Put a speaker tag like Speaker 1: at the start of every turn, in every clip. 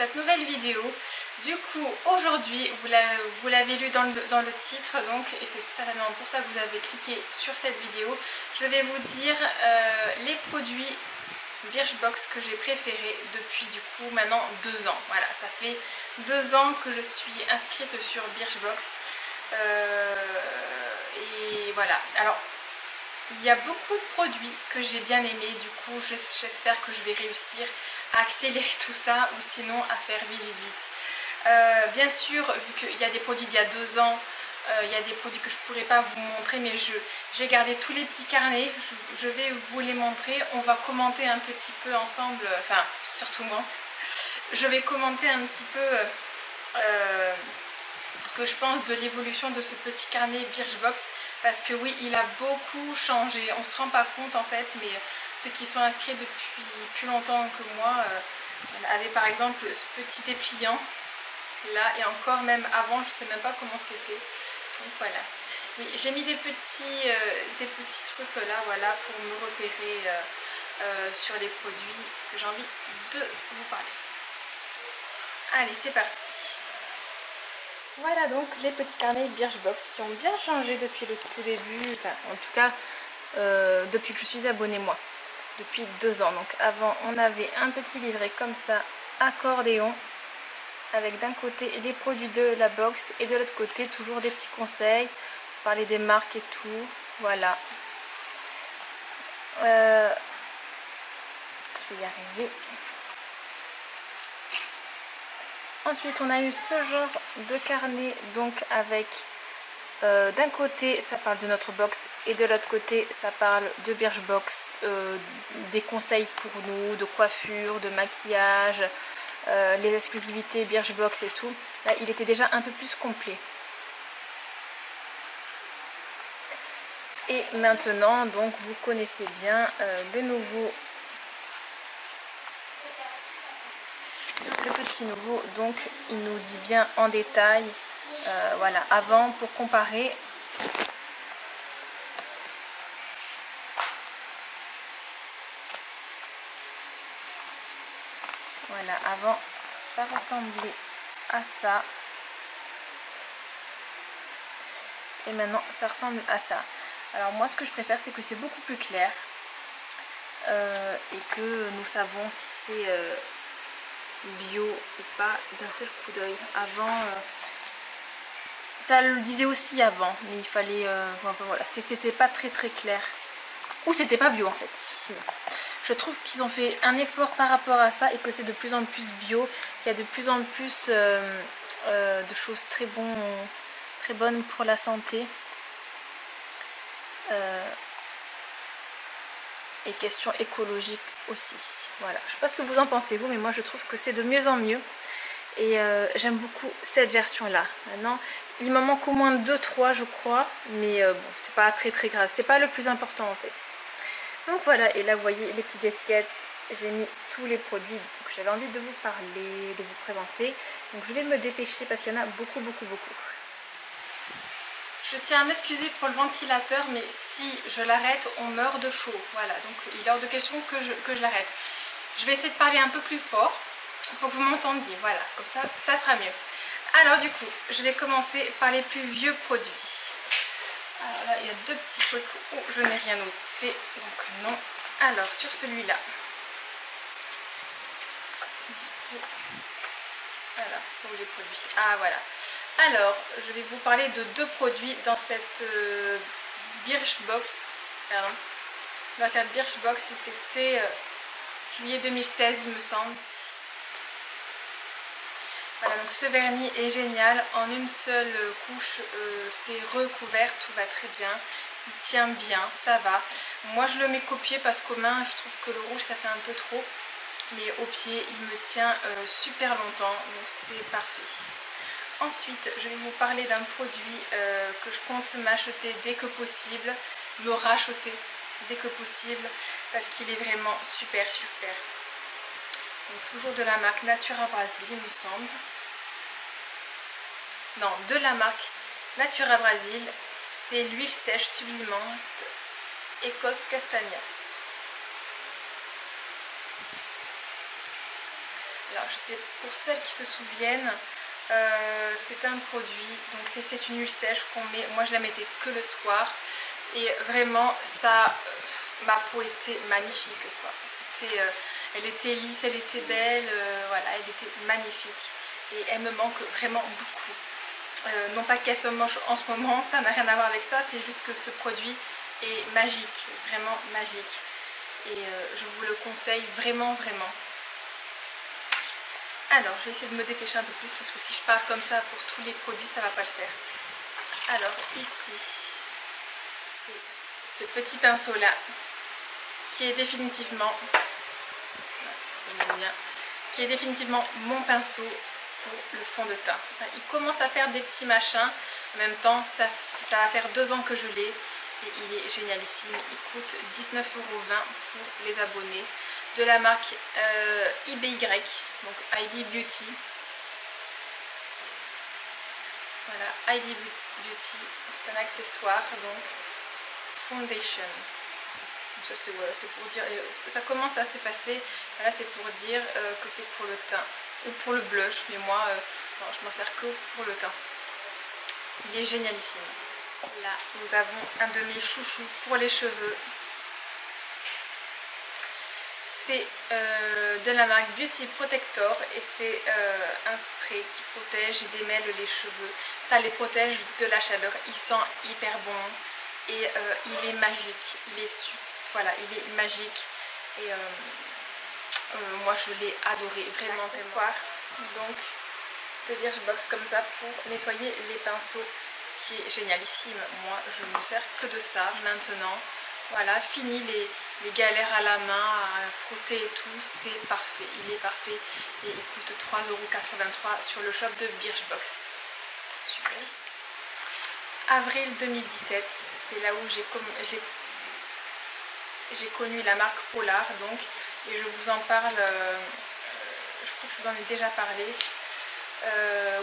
Speaker 1: cette nouvelle vidéo. Du coup aujourd'hui, vous l'avez lu dans le titre, donc, et c'est certainement pour ça que vous avez cliqué sur cette vidéo. Je vais vous dire les produits Birchbox que j'ai préférés depuis du coup maintenant 2 ans. Voilà, ça fait 2 ans que je suis inscrite sur Birchbox. Et voilà, alors il y a beaucoup de produits que j'ai bien aimés, du coup j'espère que je vais réussir à accélérer tout ça ou sinon à faire vite. Bien sûr, vu qu'il y a des produits d'il y a 2 ans, il y a des produits que je ne pourrais pas vous montrer, mais j'ai gardé tous les petits carnets, je vais vous les montrer. On va commenter un petit peu ensemble, enfin surtout moi, je vais commenter un petit peu ce que je pense de l'évolution de ce petit carnet Birchbox, parce que oui, il a beaucoup changé, on se rend pas compte en fait, mais ceux qui sont inscrits depuis plus longtemps que moi avaient par exemple ce petit dépliant là, et encore même avant, je sais même pas comment c'était. Donc voilà, oui, j'ai mis des petits trucs là, voilà, pour me repérer sur les produits que j'ai envie de vous parler. Allez, c'est parti. Voilà donc les petits carnets Birchbox qui ont bien changé depuis le tout début, enfin en tout cas depuis que je suis abonnée moi, depuis 2 ans. Donc avant on avait un petit livret comme ça, accordéon, avec d'un côté les produits de la box et de l'autre côté toujours des petits conseils, parler des marques et tout, voilà. Je vais y arriver. Ensuite on a eu ce genre de carnet, donc avec d'un côté ça parle de notre box et de l'autre côté ça parle de Birchbox, des conseils pour nous, de coiffure, de maquillage, les exclusivités Birchbox et tout. Là il était déjà un peu plus complet. Et maintenant donc vous connaissez bien le petit nouveau, donc il nous dit bien en détail, voilà, avant pour comparer. Voilà, avant ça ressemblait à ça et maintenant ça ressemble à ça. Alors moi ce que je préfère, c'est que c'est beaucoup plus clair et que nous savons si c'est bio ou pas d'un seul coup d'œil. Avant ça le disait aussi avant, mais il fallait enfin voilà, c'était pas très clair, ou c'était pas bio en fait. Sinon je trouve qu'ils ont fait un effort par rapport à ça et que c'est de plus en plus bio, qu'il y a de plus en plus de choses très bonnes pour la santé. Et question écologique aussi. Voilà, je sais pas ce que vous en pensez vous, mais moi je trouve que c'est de mieux en mieux. Et j'aime beaucoup cette version là. Maintenant il m'en manque au moins 2-3 je crois, mais bon, c'est pas très grave, c'est pas le plus important en fait. Donc voilà, et là vous voyez les petites étiquettes, j'ai mis tous les produits que j'avais envie de vous parler, de vous présenter. Donc je vais me dépêcher parce qu'il y en a beaucoup. Je tiens à m'excuser pour le ventilateur, mais si je l'arrête, on meurt de chaud. Voilà, donc il est hors de question que je l'arrête. Je vais essayer de parler un peu plus fort pour que vous m'entendiez. Voilà, comme ça sera mieux. Alors du coup, je vais commencer par les plus vieux produits. Alors là, il y a 2 petits trucs où je n'ai rien noté, donc non. Alors sur celui-là. Alors, sont où les produits? Ah voilà. Alors, je vais vous parler de 2 produits dans cette Birchbox. Pardon. Dans cette Birchbox, c'était juillet 2016, il me semble. Voilà, donc ce vernis est génial. En une seule couche, c'est recouvert, tout va très bien. Il tient bien, ça va. Moi, je le mets qu'au pied parce qu'aux mains, je trouve que le rouge, ça fait un peu trop. Mais au pied, il me tient super longtemps, donc c'est parfait. Ensuite, je vais vous parler d'un produit que je compte m'acheter dès que possible, me racheter dès que possible, parce qu'il est vraiment super. Donc, toujours de la marque Natura Brasil, il me semble. Non, de la marque Natura Brasil, c'est l'huile sèche sublimante Écosse Castagna. Alors je sais, pour celles qui se souviennent, c'est un produit, donc c'est une huile sèche qu'on met, moi je la mettais que le soir et vraiment ça, ma peau était magnifique quoi. Elle était lisse, elle était belle, voilà, elle était magnifique et elle me manque vraiment beaucoup. Non pas qu'elle soit moche en ce moment, ça n'a rien à voir avec ça, c'est juste que ce produit est magique, vraiment magique et je vous le conseille vraiment vraiment. Alors, je vais essayer de me dépêcher un peu plus parce que si je parle comme ça pour tous les produits, ça va pas le faire. Alors, ici, ce petit pinceau là, qui est définitivement, mon pinceau pour le fond de teint. Il commence à faire des petits machins. En même temps, ça va faire 2 ans que je l'ai et il est génialissime. Il coûte 19,20 € pour les abonnés. De la marque IBY, donc IB Beauty. Voilà, IB Beauty, c'est un accessoire, donc foundation. Donc ça c'est voilà, pour dire, ça commence à s'effacer. Voilà, c'est pour dire que c'est pour le teint ou pour le blush, mais moi non, je m'en sers que pour le teint. Il est génialissime. Là, nous avons un de mes chouchous pour les cheveux. C'est de la marque Beauty Protector et c'est un spray qui protège et démêle les cheveux. Ça les protège de la chaleur. Il sent hyper bon et il est magique. Voilà, il est magique et moi je l'ai adoré vraiment vraiment. Donc de Birchbox comme ça pour nettoyer les pinceaux, qui est génialissime. Moi je ne me sers que de ça maintenant. Voilà, fini les galères à la main, à frotter et tout, c'est parfait, il est parfait et il coûte 3,83 € sur le shop de Birchbox. Super. Avril 2017, c'est là où j'ai connu la marque Polar, donc, et je vous en parle, je crois que je vous en ai déjà parlé.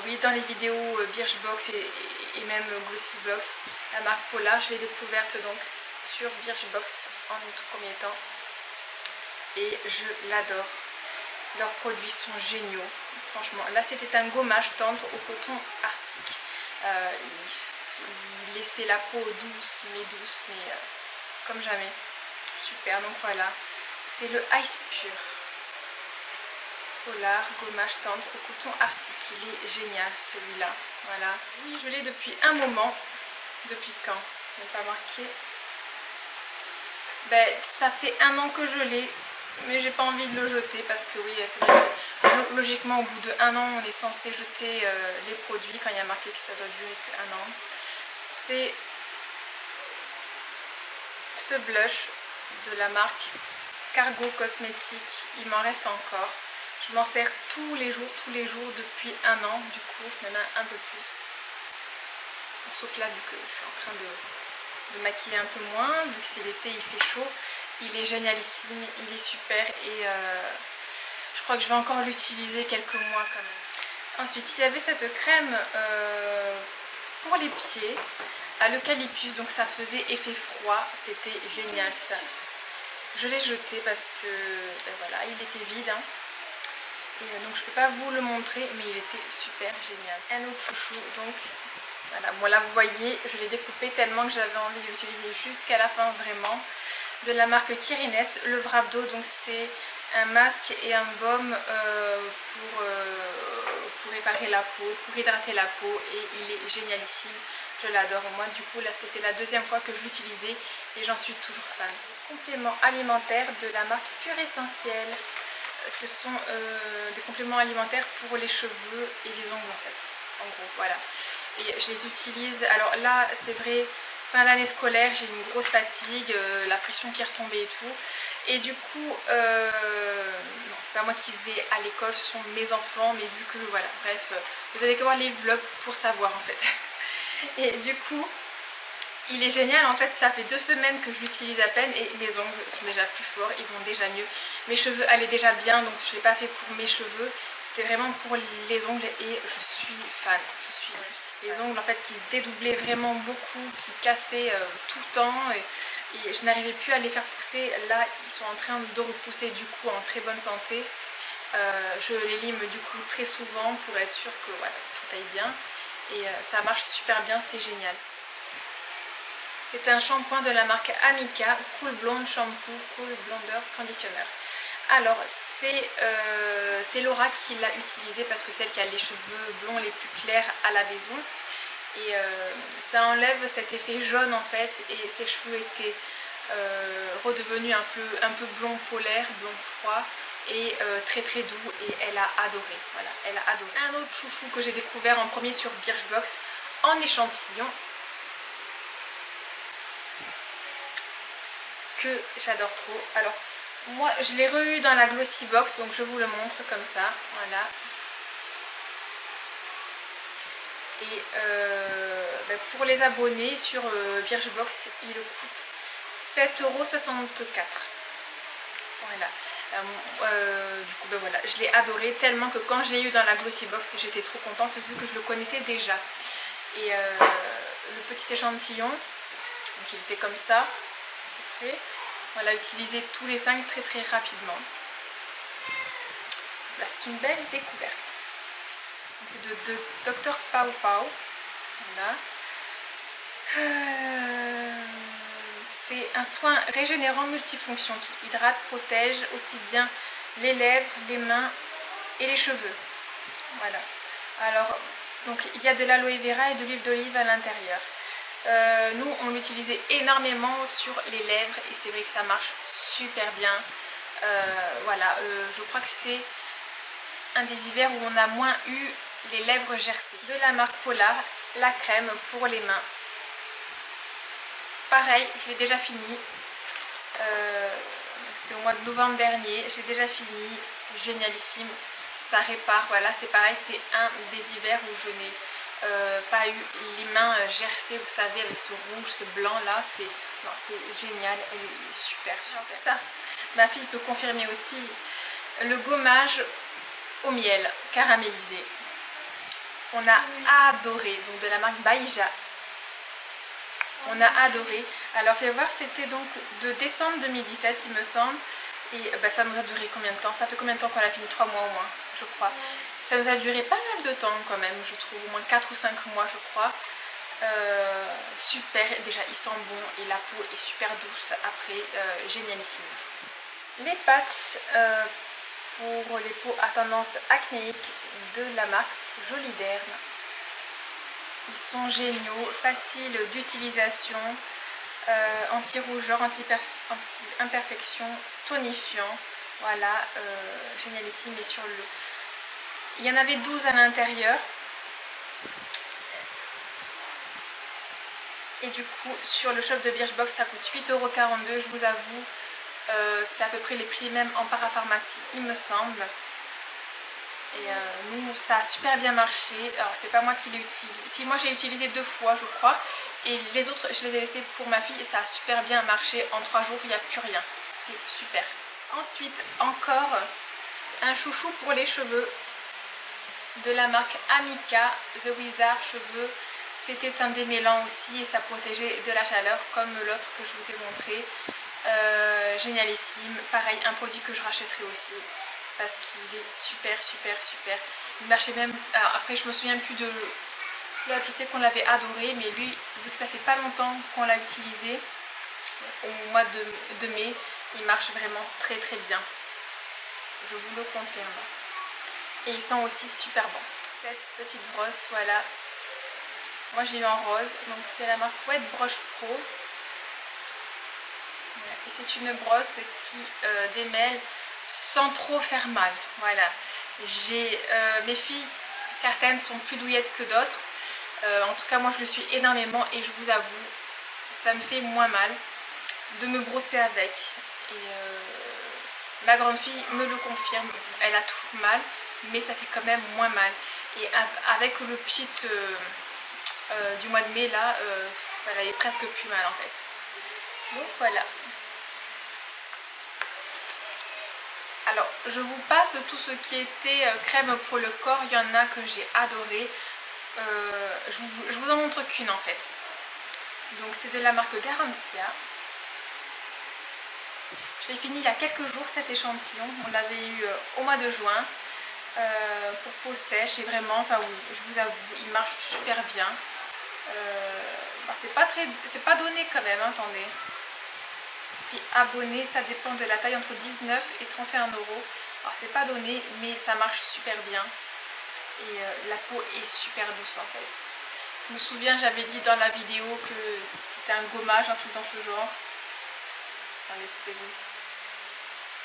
Speaker 1: Oui, dans les vidéos Birchbox et même Glossybox, la marque Polar, je l'ai découverte donc sur Birchbox en tout premier temps et je l'adore. Leurs produits sont géniaux, franchement. Là c'était un gommage tendre au coton arctique. Il laissait la peau douce, mais comme jamais. Super, donc voilà, c'est le Ice Pure Polar gommage tendre au coton arctique. Il est génial celui-là, voilà. Oui, je l'ai depuis un moment. Depuis quand? Je n'ai pas marqué. Ben, ça fait 1 an que je l'ai, mais j'ai pas envie de le jeter parce que oui, c'est vrai que logiquement au bout de 1 an on est censé jeter les produits quand il y a marqué que ça doit durer que 1 an. C'est ce blush de la marque Cargo Cosmétiques, il m'en reste encore. Je m'en sers tous les jours depuis 1 an du coup, même un peu plus. Bon, sauf là vu que je suis en train de maquiller un peu moins, vu que c'est l'été, il fait chaud. Il est génialissime, il est super et je crois que je vais encore l'utiliser quelques mois quand même. Ensuite, il y avait cette crème pour les pieds à l'eucalyptus, donc ça faisait effet froid, c'était génial ça. Je l'ai jeté parce que ben voilà, il était vide. Hein. Et donc je peux pas vous le montrer, mais il était super génial. Un autre chouchou, donc voilà, bon là vous voyez, je l'ai découpé tellement que j'avais envie de l'utiliser jusqu'à la fin vraiment. De la marque Kirines, le Vrabdo, donc c'est un masque et un baume pour réparer la peau, pour hydrater la peau et il est génialissime. Je l'adore. Moi du coup là c'était la 2e fois que je l'utilisais et j'en suis toujours fan. Compléments alimentaires de la marque Pure Essentiel. Ce sont des compléments alimentaires pour les cheveux et les ongles en fait. En gros voilà. Et je les utilise. Alors là c'est vrai, fin d'année scolaire, j'ai une grosse fatigue, la pression qui est retombée et tout. Et du coup, non, c'est pas moi qui vais à l'école, ce sont mes enfants, mais vu que voilà, bref, vous avez qu'à voir les vlogs pour savoir en fait. Et du coup, il est génial en fait, ça fait 2 semaines que je l'utilise à peine et mes ongles sont déjà plus forts, ils vont déjà mieux. Mes cheveux allaient déjà bien, donc je ne l'ai pas fait pour mes cheveux, c'était vraiment pour les ongles et je suis fan, je suis juste. Les ongles en fait qui se dédoublaient vraiment beaucoup, qui cassaient tout le temps et je n'arrivais plus à les faire pousser. Là ils sont en train de repousser du coup en très bonne santé Je les lime du coup très souvent pour être sûre que voilà, tout aille bien. Et ça marche super bien, c'est génial. C'est un shampoing de la marque Amika, Cool Blonde Shampoo, Cool Blonder Conditioner. Alors c'est Laura qui l'a utilisé parce que c'est elle qui a les cheveux blonds les plus clairs à la maison. Et ça enlève cet effet jaune en fait, et ses cheveux étaient redevenus un peu blond polaire, blond froid, et très très doux, et elle a adoré. Voilà, elle a adoré. Un autre chouchou que j'ai découvert en premier sur Birchbox en échantillon, que j'adore trop. Alors moi je l'ai re-eu dans la Glossy Box, donc je vous le montre comme ça, voilà. Et pour les abonnés sur Birchbox, il coûte 7,64 €. Voilà. Du coup voilà, je l'ai adoré tellement que quand je l'ai eu dans la Glossy Box, j'étais trop contente vu que je le connaissais déjà. Et le petit échantillon, donc il était comme ça. Okay. On l'a utilisé tous les 5 très très rapidement. Là c'est une belle découverte. C'est de Dr Pau Pau. Voilà. C'est un soin régénérant multifonction qui hydrate, protège aussi bien les lèvres, les mains et les cheveux. Voilà. Alors, donc il y a de l'aloe vera et de l'huile d'olive à l'intérieur. Nous, on l'utilisait énormément sur les lèvres et c'est vrai que ça marche super bien. Voilà, je crois que c'est un des hivers où on a moins eu les lèvres gercées. De la marque Polar, la crème pour les mains. Pareil, je l'ai déjà fini. C'était au mois de novembre dernier. J'ai déjà fini. Génialissime. Ça répare. Voilà, c'est pareil. C'est un des hivers où je n'ai pas eu les mains gercées, vous savez, avec ce rouge, ce blanc là. C'est génial. Elle est super, super. Ça, ma fille peut confirmer aussi. Le gommage au miel caramélisé. On a adoré. Donc de la marque Baïja. On a adoré. Alors fais voir, c'était donc de décembre 2017 il me semble. Et ça nous a duré combien de temps? Ça fait combien de temps qu'on a fini? 3 mois au moins, je crois. Ça nous a duré pas mal de temps quand même, je trouve, au moins 4 ou 5 mois je crois. Super, déjà il sent bon et la peau est super douce après, génialissime. Les patchs pour les peaux à tendance acnéique de la marque Joliderm. Ils sont géniaux, faciles d'utilisation, anti-rougeur, anti-imperfection, tonifiant. Voilà, génialissime. Et sur le... il y en avait 12 à l'intérieur. Et du coup, sur le shop de Birchbox, ça coûte 8,42 €, je vous avoue. C'est à peu près les prix même en parapharmacie, il me semble. Et nous, ça a super bien marché. Alors c'est pas moi qui l'ai utilisé. Si, moi j'ai utilisé 2 fois je crois. Et les autres je les ai laissés pour ma fille et ça a super bien marché. En 3 jours il n'y a plus rien. C'est super. Ensuite encore un chouchou pour les cheveux de la marque Amika, The Wizard Cheveux. C'était un démêlant aussi et ça protégeait de la chaleur comme l'autre que je vous ai montré. Génialissime. Pareil, un produit que je rachèterai aussi. Parce qu'il est super super super. Il marchait même. Alors après je me souviens plus de l'autre, je sais qu'on l'avait adoré, mais lui vu que ça fait pas longtemps qu'on l'a utilisé, au mois de mai, il marche vraiment très très bien. Je vous le confirme. Et il sent aussi super bon. Cette petite brosse, voilà. Moi je l'ai eu en rose, donc c'est la marque Wet Brush Pro. Voilà. Et c'est une brosse qui démêle sans trop faire mal. Voilà. Mes filles, certaines sont plus douillettes que d'autres. En tout cas moi je le suis énormément et je vous avoue, ça me fait moins mal de me brosser avec. Et ma grande fille me le confirme, elle a toujours mal, mais ça fait quand même moins mal. Et avec le pchit du mois de mai là, elle est presque plus mal en fait. Donc voilà. Alors je vous passe tout ce qui était crème pour le corps, il y en a que j'ai adoré. Je vous en montre qu'une en fait. Donc c'est de la marque Garantia. Je l'ai fini il y a quelques jours cet échantillon, on l'avait eu au mois de juin pour peau sèche et vraiment, enfin oui, je vous avoue, il marche super bien. C'est pas donné quand même, hein, attendez. Prix abonné, ça dépend de la taille, entre 19 et 31 euros. Alors c'est pas donné, mais ça marche super bien. Et la peau est super douce en fait. Je me souviens, j'avais dit dans la vidéo que c'était un gommage, un truc dans ce genre. Attendez, c'était où?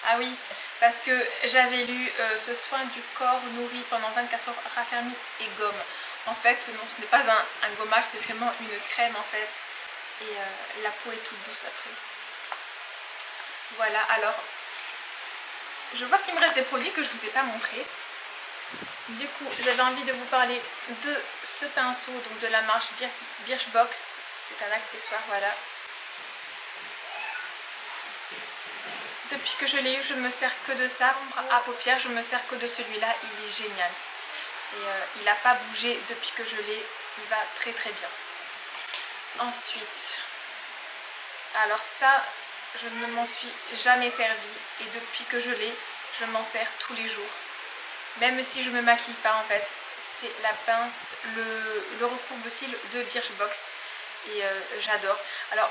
Speaker 1: Ah oui, parce que j'avais lu ce soin du corps nourri pendant 24 heures, raffermi et gomme. En fait, non, ce n'est pas un gommage, c'est vraiment une crème en fait. Et la peau est toute douce après. Voilà, alors, je vois qu'il me reste des produits que je ne vous ai pas montrés. Du coup, j'avais envie de vous parler de ce pinceau, donc de la marque Birchbox. C'est un accessoire, voilà. Depuis que je l'ai eu, je ne me sers que de ça. À paupières, je me sers que de celui-là, il est génial. Et il n'a pas bougé depuis que je l'ai, il va très très bien. Ensuite, alors ça, je ne m'en suis jamais servi et depuis que je l'ai, je m'en sers tous les jours. Même si je ne me maquille pas en fait, c'est la pince, le recourbe-cils de Birchbox et j'adore. Alors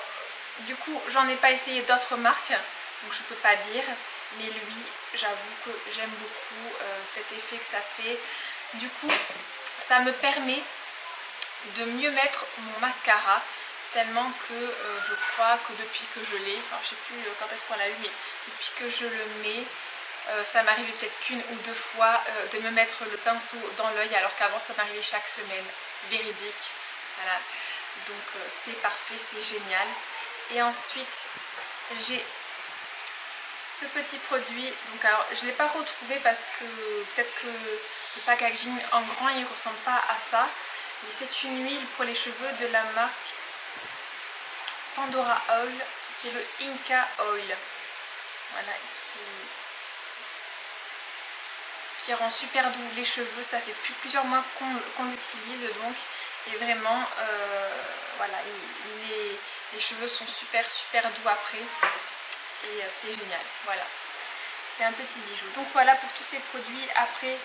Speaker 1: du coup, j'en ai pas essayé d'autres marques, donc je peux pas dire, mais lui, j'avoue que j'aime beaucoup cet effet que ça fait. Du coup, ça me permet de mieux mettre mon mascara, tellement que je crois que depuis que je l'ai, enfin je sais plus quand est-ce qu'on l'a eu, mais depuis que je le mets, ça m'arrivait peut-être qu'une ou deux fois de me mettre le pinceau dans l'œil, alors qu'avant ça m'arrivait chaque semaine, véridique. Voilà, donc c'est parfait, c'est génial. Et ensuite j'ai ce petit produit, donc alors je ne l'ai pas retrouvé parce que peut-être que le packaging en grand il ne ressemble pas à ça, mais c'est une huile pour les cheveux de la marque Pandora Oil, c'est le Inca Oil, voilà, qui rend super doux les cheveux. Ça fait plusieurs mois qu'on l'utilise donc, et vraiment voilà, les cheveux sont super doux après et c'est génial. Voilà, c'est un petit bijou. Donc voilà pour tous ces produits. Après,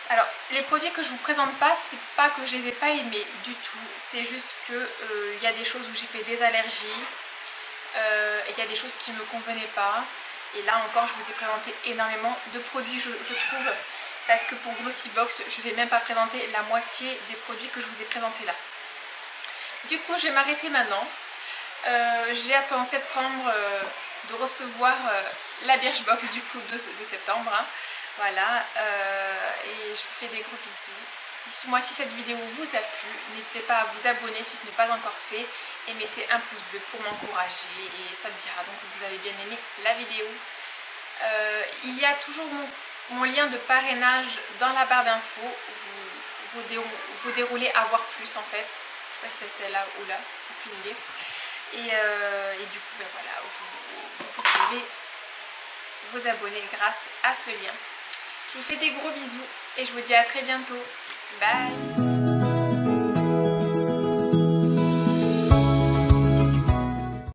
Speaker 1: alors les produits que je vous présente pas, c'est pas que je les ai pas aimés du tout, c'est juste que il y a des choses où j'ai fait des allergies, et il y a des choses qui me convenaient pas. Et là encore, je vous ai présenté énormément de produits, je trouve, parce que pour Glossybox, je ne vais même pas présenter la moitié des produits que je vous ai présentés là. Du coup, je vais m'arrêter maintenant. J'ai hâte en septembre de recevoir la Birchbox du coup de septembre. Hein. Voilà, et je vous fais des gros bisous. Dites-moi si cette vidéo vous a plu, n'hésitez pas à vous abonner si ce n'est pas encore fait et mettez un pouce bleu pour m'encourager et ça me dira donc que vous avez bien aimé la vidéo. Il y a toujours mon lien de parrainage dans la barre d'infos, vous déroulez à voir plus en fait, je sais pas si c'est là ou là, aucune idée. Et du coup ben voilà, vous pouvez vous abonner grâce à ce lien. Je vous fais des gros bisous et je vous dis à très bientôt. Bye!